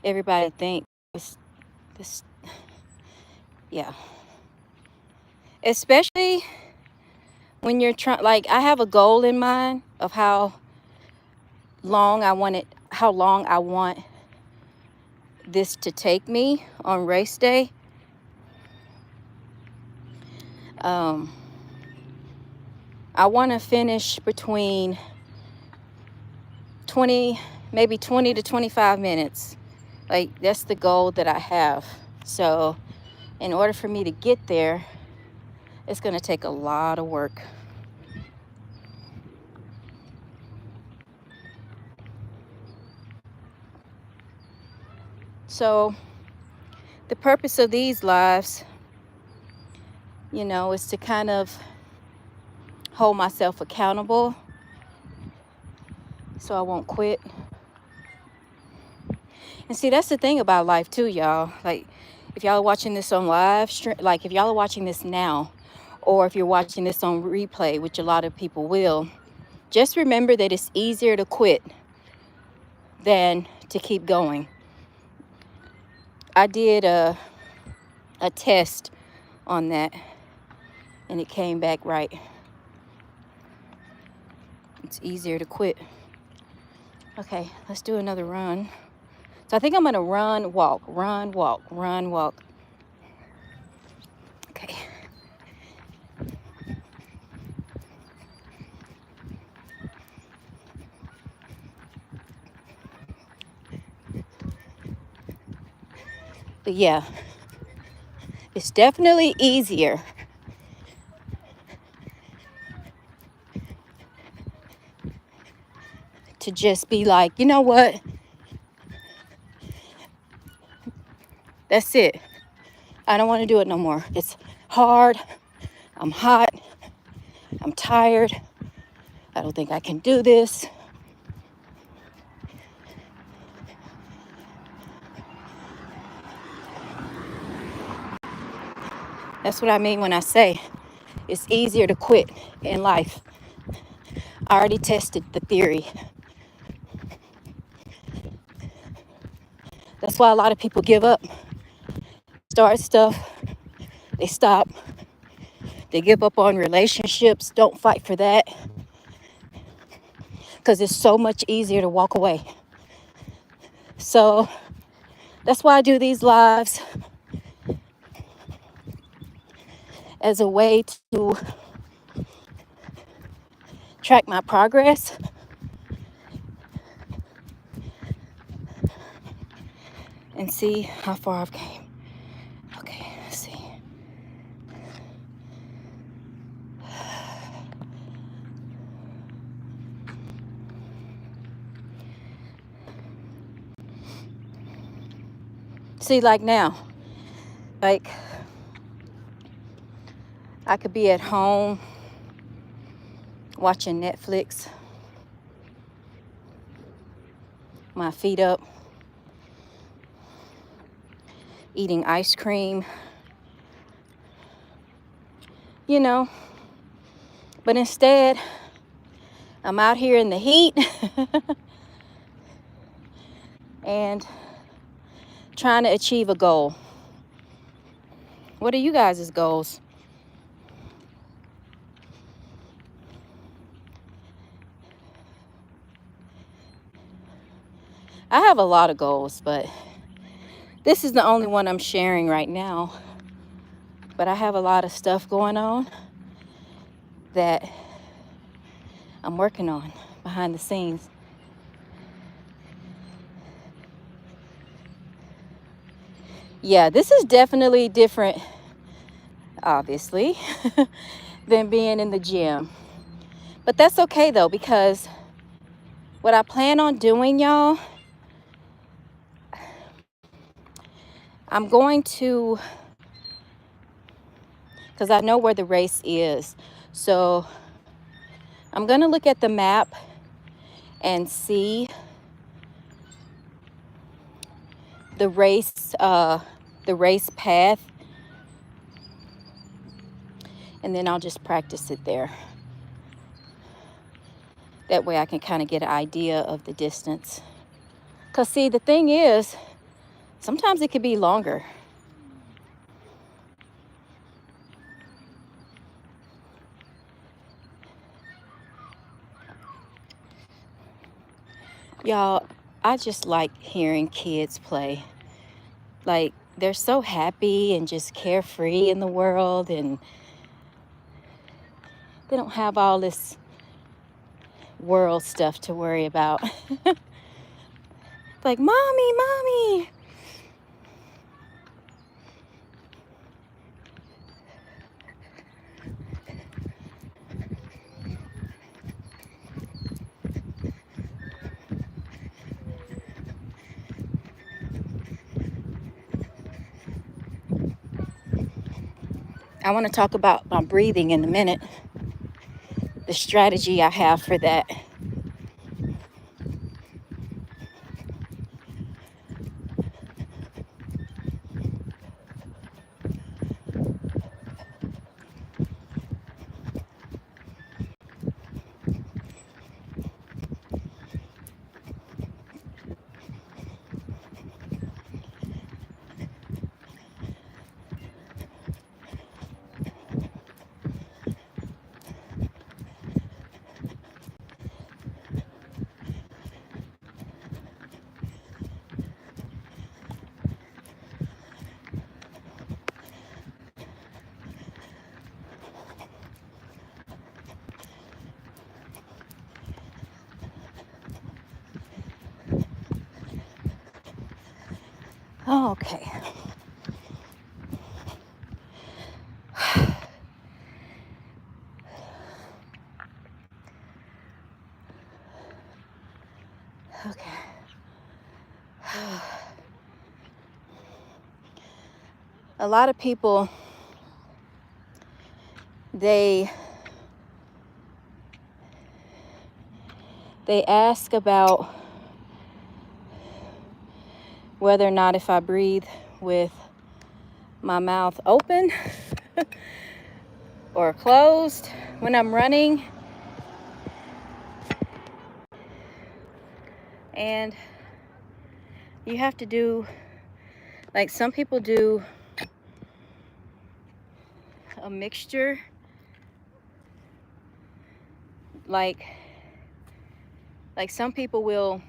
everybody think this, yeah. Especially when you're trying, like, I have a goal in mind of how long I want this to take me on race day. Um, I want to finish between 20, maybe 20 to 25 minutes. Like, that's the goal that I have. So, in order for me to get there, it's going to take a lot of work. So, the purpose of these lives, is to kind of hold myself accountable so I won't quit. And see, that's the thing about life too, y'all. Like, if y'all are watching this on live stream, like if y'all are watching this now, or if you're watching this on replay, which a lot of people will, just remember that it's easier to quit than to keep going. I did a test on that, and it came back right. It's easier to quit. Okay, let's do another run. So I think I'm gonna run, walk, run, walk, run, walk. Okay. But yeah, it's definitely easier to just be like, you know what? That's it. I don't want to do it no more. It's hard. I'm hot. I'm tired. I don't think I can do this. That's what I mean when I say it's easier to quit in life. I already tested the theory. That's why a lot of people give up. Start stuff, they stop. They give up on relationships. Don't fight for that. Because it's so much easier to walk away. So that's why I do these lives, as a way to track my progress and see how far I've came. Okay, let's see. See, like now, like I could be at home watching Netflix, my feet up, eating ice cream, but instead I'm out here in the heat and trying to achieve a goal. What are you guys' goals? I have a lot of goals, but this is the only one I'm sharing right now. But I have a lot of stuff going on that I'm working on behind the scenes. Yeah, this is definitely different, obviously, than being in the gym. But that's okay though, because what I plan on doing, y'all, I'm going to, because I know where the race is. So I'm going to look at the map and see the race path, and then I'll just practice it there. That way I can kind of get an idea of the distance. Because see, the thing is, Sometimes it could be longer. Y'all, I just like hearing kids play. Like, they're so happy and just carefree in the world, and they don't have all this world stuff to worry about. Like, mommy, mommy. I want to talk about my breathing in a minute, the strategy I have for that. Okay. Okay. A lot of people, they ask about whether or not if I breathe with my mouth open or closed when I'm running. And you have to do, like, some people do a mixture, like some people will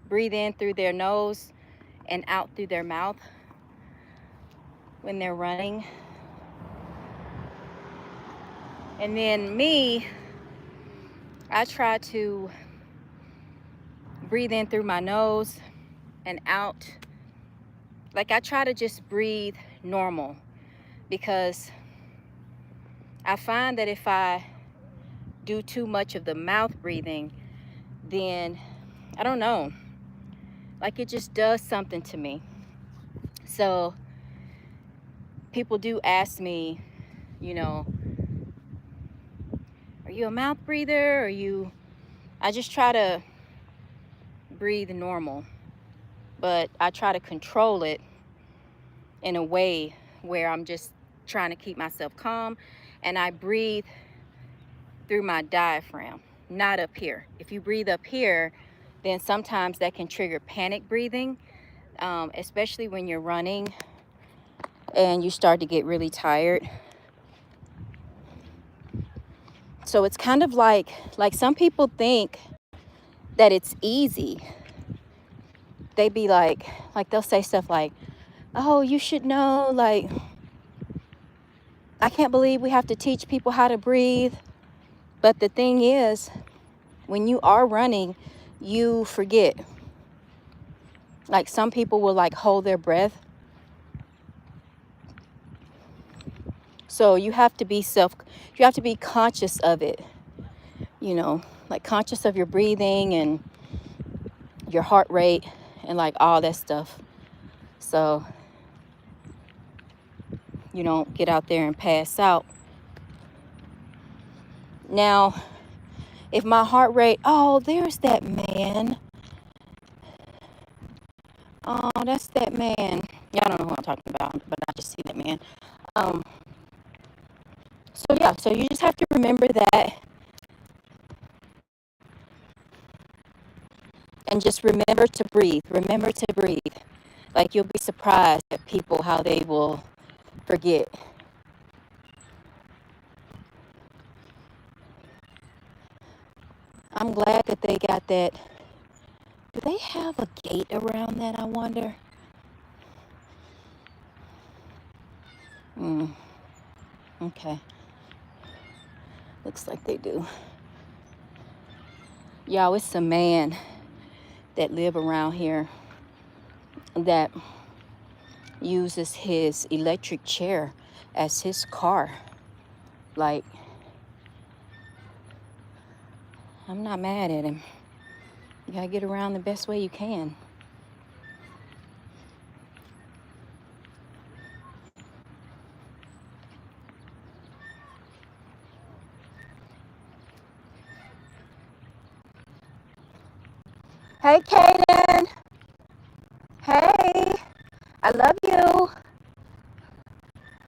breathe in through their nose and out through their mouth when they're running. And then me, I try to breathe in through my nose and out. Like, I try to just breathe normal, because I find that if I do too much of the mouth breathing, then I don't know, like, it just does something to me. So people do ask me, you know, are you a mouth breather? I just try to breathe normal, but I try to control it in a way where I'm just trying to keep myself calm, and I breathe through my diaphragm, not up here. If you breathe up here, then sometimes that can trigger panic breathing, especially when you're running and you start to get really tired. So it's kind of like some people think that it's easy. They be like they'll say stuff like, oh, you should know, like, I can't believe we have to teach people how to breathe. But the thing is, when you are running, you forget. Like, some people will, like, hold their breath. So you have to be conscious of it, you know, like, conscious of your breathing and your heart rate and, like, all that stuff. So you don't get out there and pass out. Now, if my heart rate, oh, there's that man. Oh, that's that man. Y'all don't know who I'm talking about, but I just see that man. So yeah, so you just have to remember that, and just remember to breathe. Remember to breathe. Like, you'll be surprised at people how they will forget. I'm glad that they got that. Do they have a gate around that, I wonder? Okay. Looks like they do. Y'all, it's a man that live around here that uses his electric chair as his car. Like, I'm not mad at him. You gotta get around the best way you can. Hey, Kaden. Hey, I love you.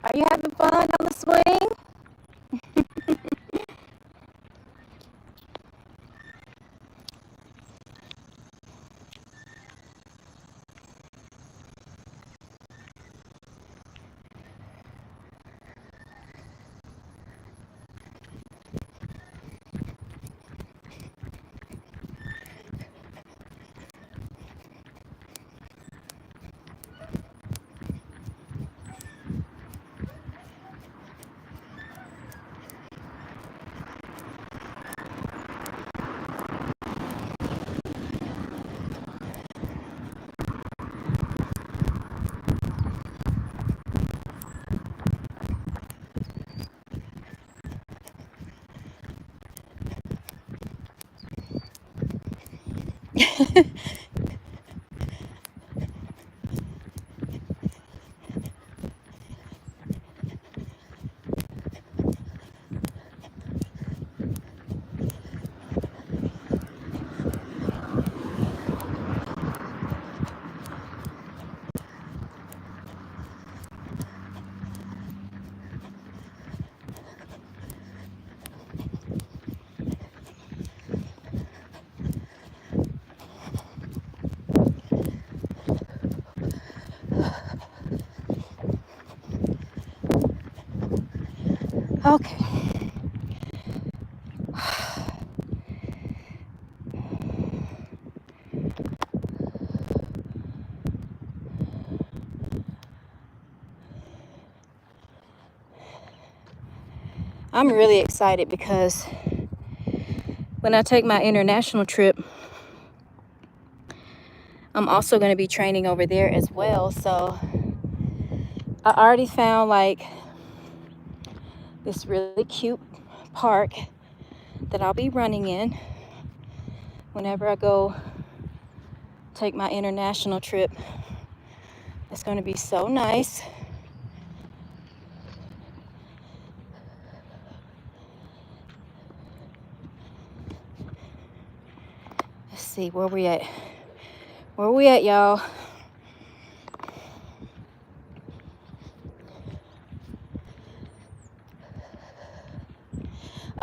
Are you having fun on the swing? Okay. I'm really excited because when I take my international trip, I'm also going to be training over there as well. So I already found like this really cute park that I'll be running in whenever I go take my international trip. It's going to be so nice. Let's see where we at. Where we at, y'all?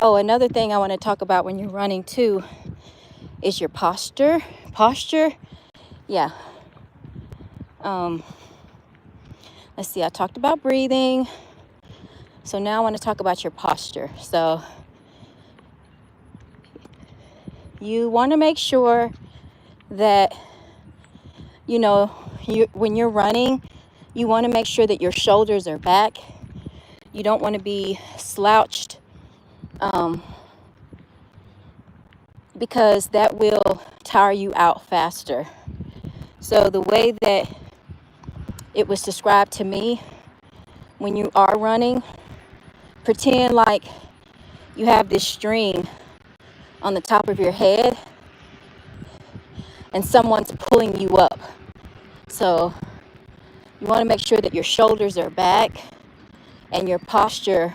Oh, another thing I want to talk about when you're running too is your posture. Yeah. Let's see, I talked about breathing. So now I want to talk about your posture. So you want to make sure that, when you're running, you want to make sure that your shoulders are back. You don't want to be slouched, because that will tire you out faster. So the way that it was described to me, when you are running, pretend like you have this string on the top of your head and someone's pulling you up. So you want to make sure that your shoulders are back and your posture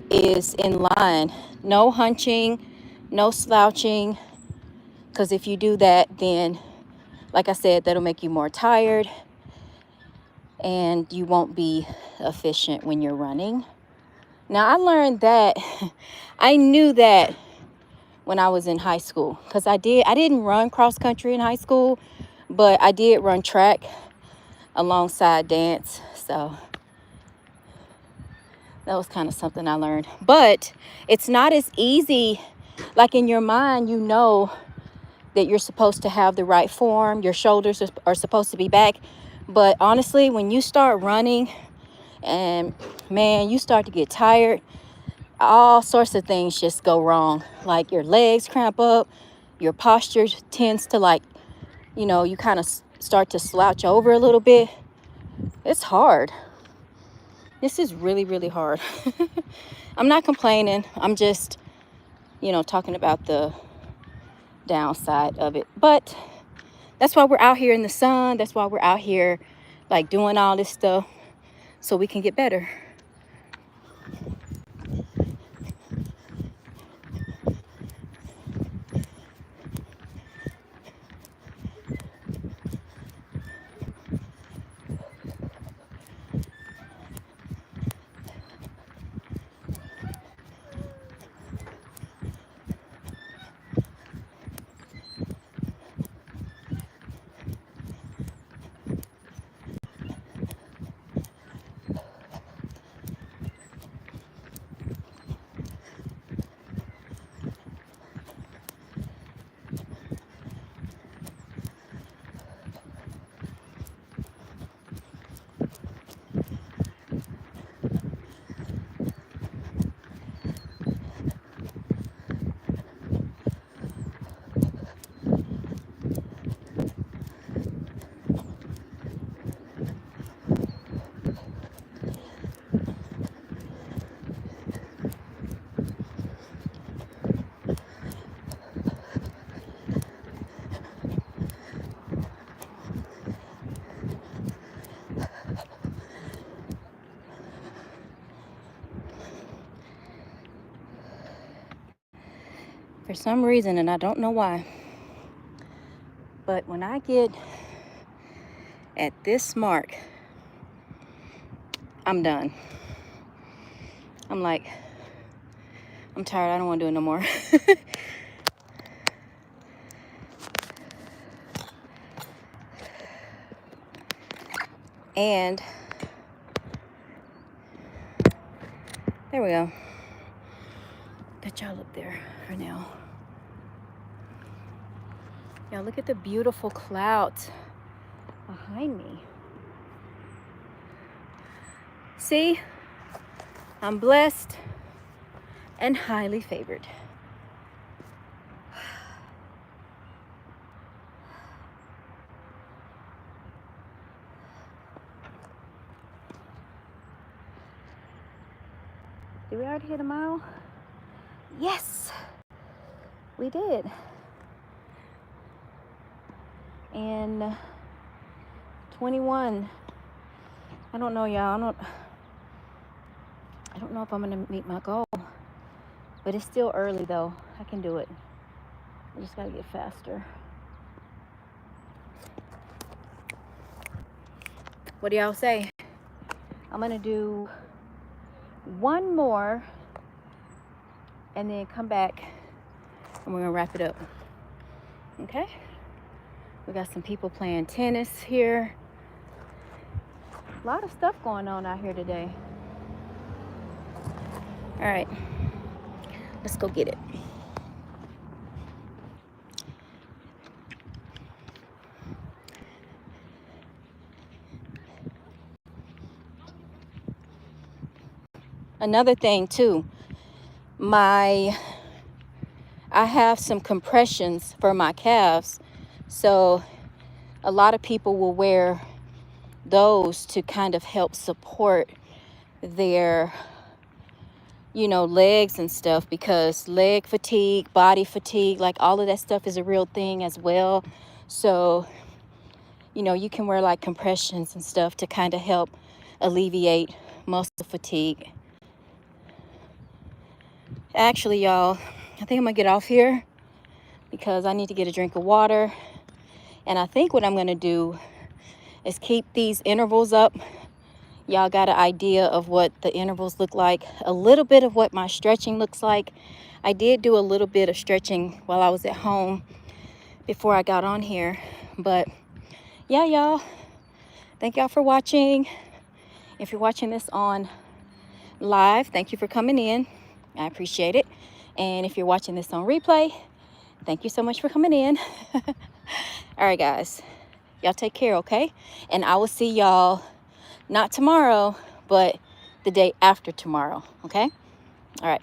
is in line. No hunching, no slouching, because if you do that, then, like I said, that'll make you more tired and you won't be efficient when you're running. Now, I learned that, I knew that when I was in high school, because I didn't run cross country in high school, But I did run track alongside dance, so that was kind of something I learned. But it's not as easy. Like in your mind, you know that you're supposed to have the right form, your shoulders are supposed to be back. But honestly, when you start running and man, you start to get tired, all sorts of things just go wrong. Like your legs cramp up, your posture tends to, like, you know, you kind of start to slouch over a little bit. It's hard. This is really, really hard. I'm not complaining. I'm just, you know, talking about the downside of it. But that's why we're out here in the sun. That's why we're out here like doing all this stuff so we can get better. For some reason, and I don't know why, but when I get at this mark, I'm done. I'm like, I'm tired. I don't want to do it no more. And there we go. Got y'all up there for now. Y'all look at the beautiful clouds behind me. See, I'm blessed and highly favored. Did we already hit a mile? Yes, we did. And 21. I don't know, y'all. I don't know if I'm gonna meet my goal, but it's still early though. I can do it. I just gotta get faster. What do y'all say? I'm gonna do one more and then come back and we're gonna wrap it up. Okay? We got some people playing tennis here. A lot of stuff going on out here today. All right, let's go get it. Another thing too, I have some compressions for my calves, so a lot of people will wear those to kind of help support their, you know, legs and stuff, because leg fatigue, body fatigue, like all of that stuff is a real thing as well. So, you know, you can wear like compressions and stuff to kind of help alleviate muscle fatigue. Actually, y'all, I think I'm gonna get off here because I need to get a drink of water. And I think what I'm gonna do is keep these intervals up. Y'all got an idea of what the intervals look like, a little bit of what my stretching looks like. I did do a little bit of stretching while I was at home before I got on here, but yeah, y'all, thank y'all for watching. If you're watching this on live, thank you for coming in. I appreciate it. And if you're watching this on replay, thank you so much for coming in. All right, guys, y'all take care, okay? And I will see y'all not tomorrow, but the day after tomorrow, okay? All right.